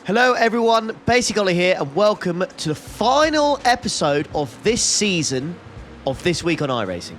Hello everyone, Basic Ollie here, and welcome to the final episode of this season of This Week on iRacing.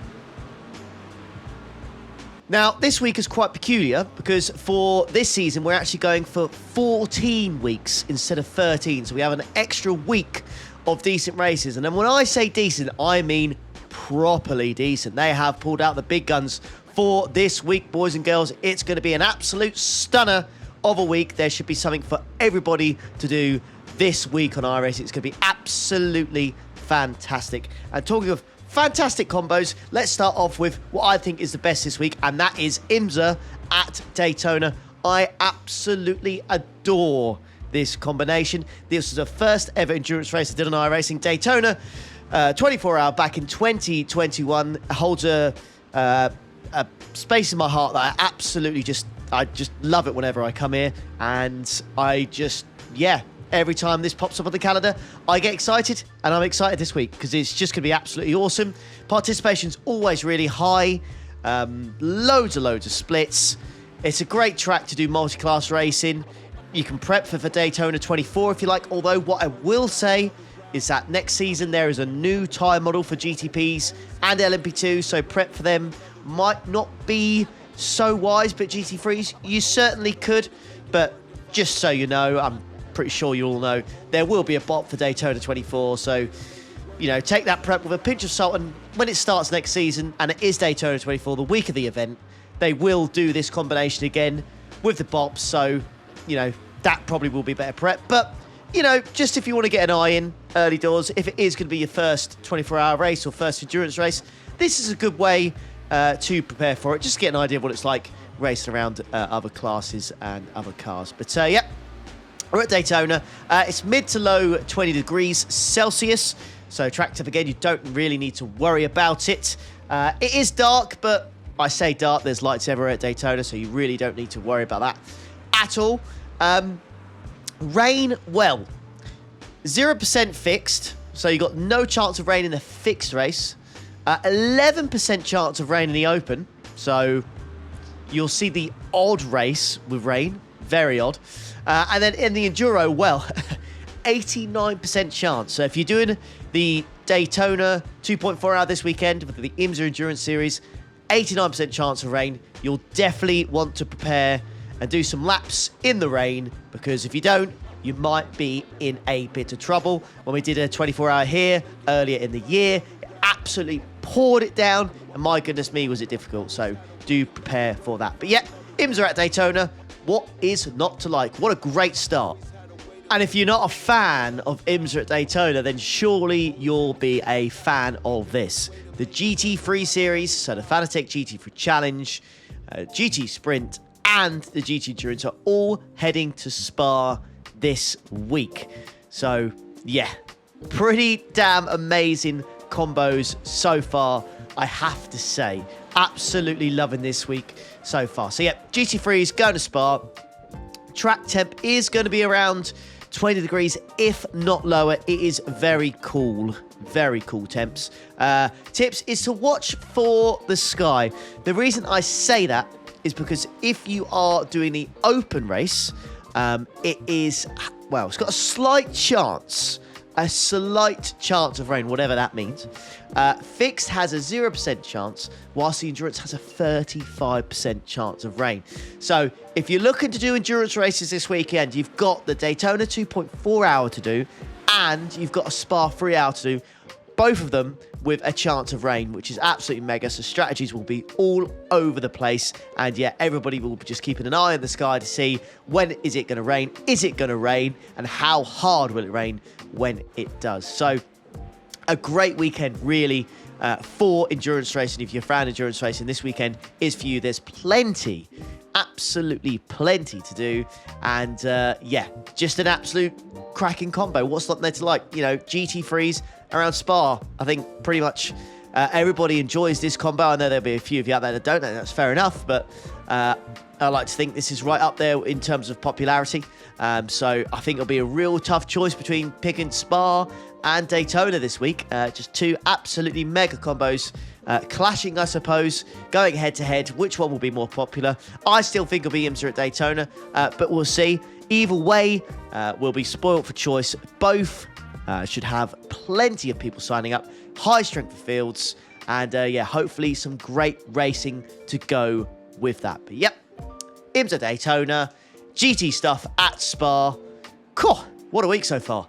Now, this week is quite peculiar because for this season we're actually going for 14 weeks instead of 13, so we have an extra week of decent races. And then when I say decent, I mean properly decent. They have pulled out the big guns for this week, boys and girls. It's going to be an absolute stunner of a week. There should be something for everybody to do this week on iRacing. It's going to be absolutely fantastic. And talking of fantastic combos, let's start off with what I think is the best this week, and that is IMSA at Daytona. I absolutely adore this combination. This was the first ever endurance race I did on iRacing. Daytona 24-hour back in 2021 holds a space in my heart that I absolutely just love it whenever I come here, and every time this pops up on the calendar, I get excited, and I'm excited this week because it's just going to be absolutely awesome. Participation's always really high, loads of splits. It's a great track to do multi-class racing. You can prep for Daytona 24 if you like, although what I will say is that next season there is a new tyre model for GTPs and LMP2, so prep for them might not be so wise, but GT3s, you certainly could. But just so you know, I'm pretty sure you all know, there will be a bot for Daytona 24, so, you know, take that prep with a pinch of salt, and when it starts next season, and it is Daytona 24, the week of the event, they will do this combination again with the bops, so, you know, that probably will be better prep. But, you know, just if you want to get an eye in early doors, if it is going to be your first 24-hour race or first endurance race, this is a good way to prepare for it. Just get an idea of what it's like racing around other classes and other cars. But yeah, we're at Daytona. It's mid to low 20 degrees Celsius, so track tip again, you don't really need to worry about it. It is dark, but I say dark, there's lights everywhere at Daytona, so you really don't need to worry about that at all. Rain, well, 0% fixed, so you got no chance of rain in the fixed race. 11% chance of rain in the open, so you'll see the odd race with rain, very odd. And then in the Enduro, well, 89% chance. So if you're doing the Daytona 2.4 hour this weekend with the IMSA Endurance Series, 89% chance of rain. You'll definitely want to prepare and do some laps in the rain, because if you don't, you might be in a bit of trouble. When we did a 24-hour here earlier in the year, it absolutely poured it down, and my goodness me, was it difficult. So do prepare for that. But yeah, IMSA at Daytona, what is not to like? What a great start. And if you're not a fan of IMSA at Daytona, then surely you'll be a fan of this. The GT3 series, so the Fanatec GT3 Challenge, GT Sprint, and the GT Endurance are all heading to Spa this week. So yeah, pretty damn amazing combos so far, I have to say. Absolutely loving this week so far. So yeah, GT3 is going to Spa. Track temp is going to be around 20 degrees, if not lower. It is very cool temps. Tips is to watch for the sky. The reason I say that is because if you are doing the open race, it is, well, it's got a slight chance of rain, whatever that means. Fixed has a 0% chance, whilst the Endurance has a 35% chance of rain. So if you're looking to do endurance races this weekend, you've got the Daytona 2.4 hour to do, and you've got a Spa 3 hour to do, both of them with a chance of rain, which is absolutely mega. So strategies will be all over the place, and yeah, everybody will be just keeping an eye on the sky to see when is it going to rain, is it going to rain, and how hard will it rain when it does. So a great weekend really for endurance racing. If you're a fan of endurance racing, this weekend is for you. There's plenty, absolutely plenty to do, and yeah, just an absolute cracking combo. What's not there to like? You know, GT3s around Spa, I think pretty much everybody enjoys this combo. I know there'll be a few of you out there that don't, and that's fair enough, but I like to think this is right up there in terms of popularity. So I think it'll be a real tough choice between picking Spa and Daytona this week. Just two absolutely mega combos. Clashing, I suppose, going head-to-head. Which one will be more popular? I still think it'll be IMSA at Daytona, but we'll see. Either way, we'll be spoiled for choice. Both should have plenty of people signing up. High strength of fields, and yeah, hopefully some great racing to go with that. But yep, IMSA Daytona, GT stuff at Spa. Cool, what a week so far.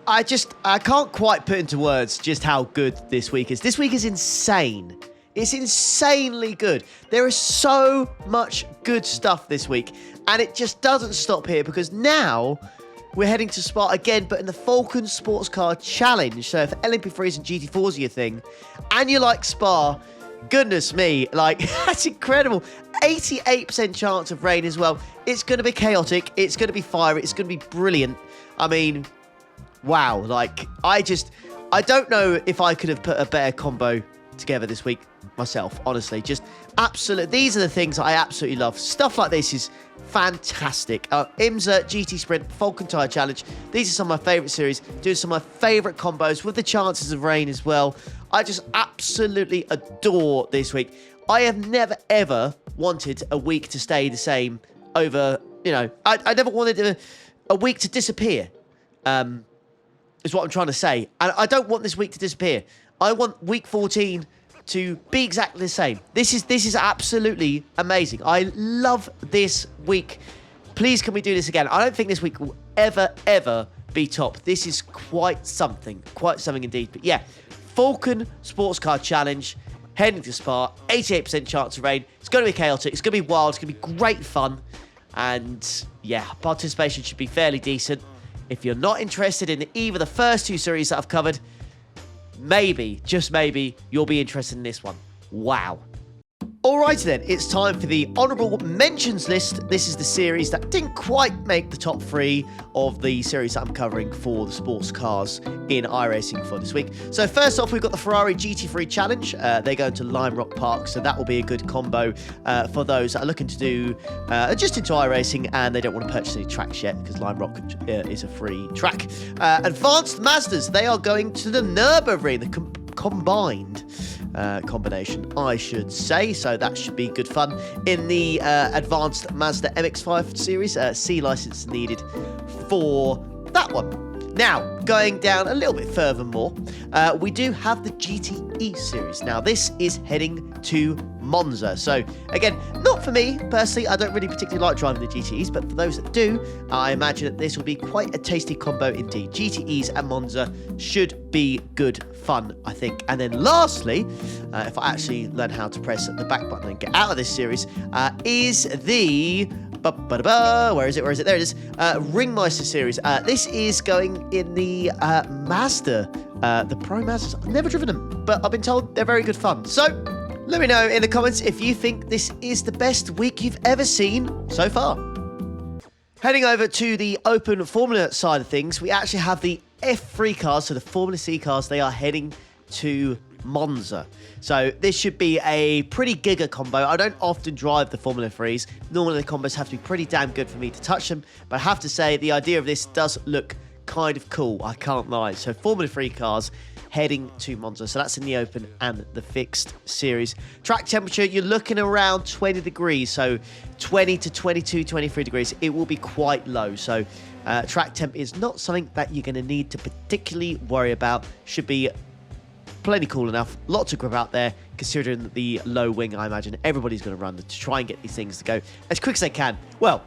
I can't quite put into words just how good this week is. This week is insane. It's insanely good. There is so much good stuff this week, and it just doesn't stop here because now we're heading to Spa again, but in the Falken Sports Car Challenge. So if LMP3s and GT4s are your thing, and you like Spa, goodness me, like, that's incredible. 88% chance of rain as well. It's going to be chaotic. It's going to be fiery. It's going to be brilliant. I mean, wow, like, I don't know if I could have put a better combo together this week myself, honestly. Just absolute, these are the things I absolutely love. Stuff like this is fantastic. IMSA, GT Sprint, Falken Tyre Challenge. These are some of my favourite series. Doing some of my favourite combos with the chances of rain as well. I just absolutely adore this week. I have never, ever wanted a week to stay the same over, you know, I never wanted a week to disappear. Is what I'm trying to say. And I don't want this week to disappear. I want week 14 to be exactly the same. This is absolutely amazing. I love this week. Please, can we do this again? I don't think this week will ever be top. This is quite something indeed. But yeah, Falken Sports Car Challenge, heading to Spa, 88% chance of rain. It's going to be chaotic. It's going to be wild. It's going to be great fun. And yeah, participation should be fairly decent. If you're not interested in either the first two series that I've covered, maybe, just maybe, you'll be interested in this one. Wow. Alrighty then, it's time for the honourable mentions list. This is the series that didn't quite make the top 3 of the series that I'm covering for the sports cars in iRacing for this week. So first off, we've got the Ferrari GT3 Challenge. They go to Lime Rock Park, so that will be a good combo for those that are looking to do just into iRacing and they don't want to purchase any tracks yet because Lime Rock is a free track. Advanced Mazdas, they are going to the Nürburgring, the combined combination, I should say. So that should be good fun. In the Advanced Mazda MX-5 series, C license needed for that one. Now, going down a little bit further more, we do have the GTE series. Now, this is heading to Monza. So, again, not for me, personally. I don't really particularly like driving the GTEs, but for those that do, I imagine that this will be quite a tasty combo indeed. GTEs and Monza should be good fun, I think. And then lastly, if I actually learn how to press the back button and get out of this series, is the... Where is it? There it is. Ringmeister series. This is going in the Mazda, the Pro Mazdas. I've never driven them, but I've been told they're very good fun. So, let me know in the comments if you think this is the best week you've ever seen so far. Heading over to the Open Formula side of things, we actually have the F3 cars, so the Formula C cars. They are heading to Monza. So this should be a pretty giga combo. I don't often drive the Formula 3s. Normally the combos have to be pretty damn good for me to touch them, but I have to say the idea of this does look kind of cool, I can't lie. So Formula 3 cars heading to Monza. So that's in the open and the fixed series. Track temperature, you're looking around 20 degrees. So 20 to 22, 23 degrees. It will be quite low. So track temp is not something that you're going to need to particularly worry about. Should be plenty cool enough. Lots of grip out there, considering the low wing. I imagine everybody's going to run to try and get these things to go as quick as they can. Well,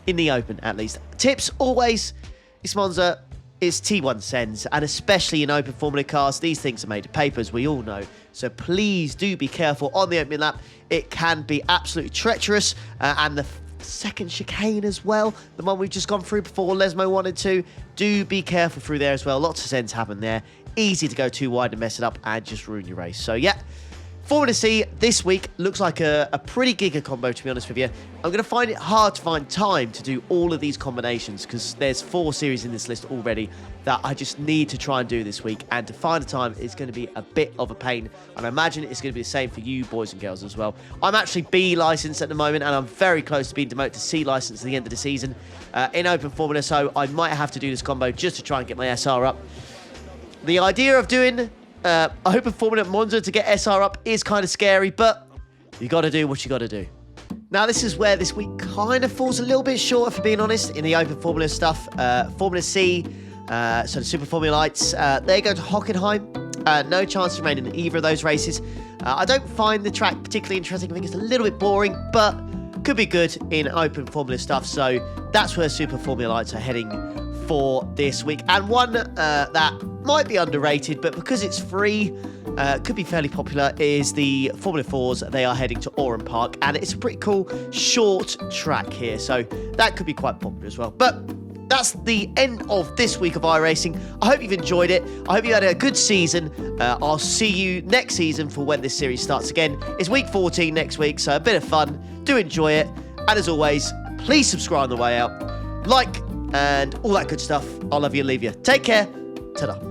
in the open, at least. Tips, always, this Monza is T1 sends, and especially in open Formula cars, these things are made of paper, as we all know. So please do be careful on the opening lap. It can be absolutely treacherous, and the second chicane as well, the one we've just gone through before Lesmo wanted to. Do be careful through there as well. Lots of sends happen there. Easy to go too wide and mess it up and just ruin your race. So yeah, Formula C this week looks like a pretty giga combo, to be honest with you. I'm going to find it hard to find time to do all of these combinations because there's 4 series in this list already that I just need to try and do this week. And to find the time is going to be a bit of a pain. And I imagine it's going to be the same for you boys and girls as well. I'm actually B licensed at the moment and I'm very close to being demoted to C licensed at the end of the season in open Formula. So I might have to do this combo just to try and get my SR up. The idea of doing open Formula at Monza to get SR up is kind of scary, but you got to do what you got to do. Now, this is where this week kind of falls a little bit short, if I'm being honest, in the open Formula stuff. Formula C, so the Super Formula Lights, they go to Hockenheim. No chance of rain in either of those races. I don't find the track particularly interesting. I think it's a little bit boring, but could be good in open Formula stuff. So that's where Super Formula Lights are heading for this week. And one that might be underrated, but because it's free, could be fairly popular, is the Formula 4s. They are heading to Oran Park, and it's a pretty cool short track here. So that could be quite popular as well. But that's the end of this week of iRacing. I hope you've enjoyed it. I hope you had a good season. I'll see you next season for when this series starts again. It's week 14 next week, so a bit of fun. Do enjoy it. And as always, please subscribe on the way out. Like and all that good stuff. I'll love you and leave you. Take care. Ta-da.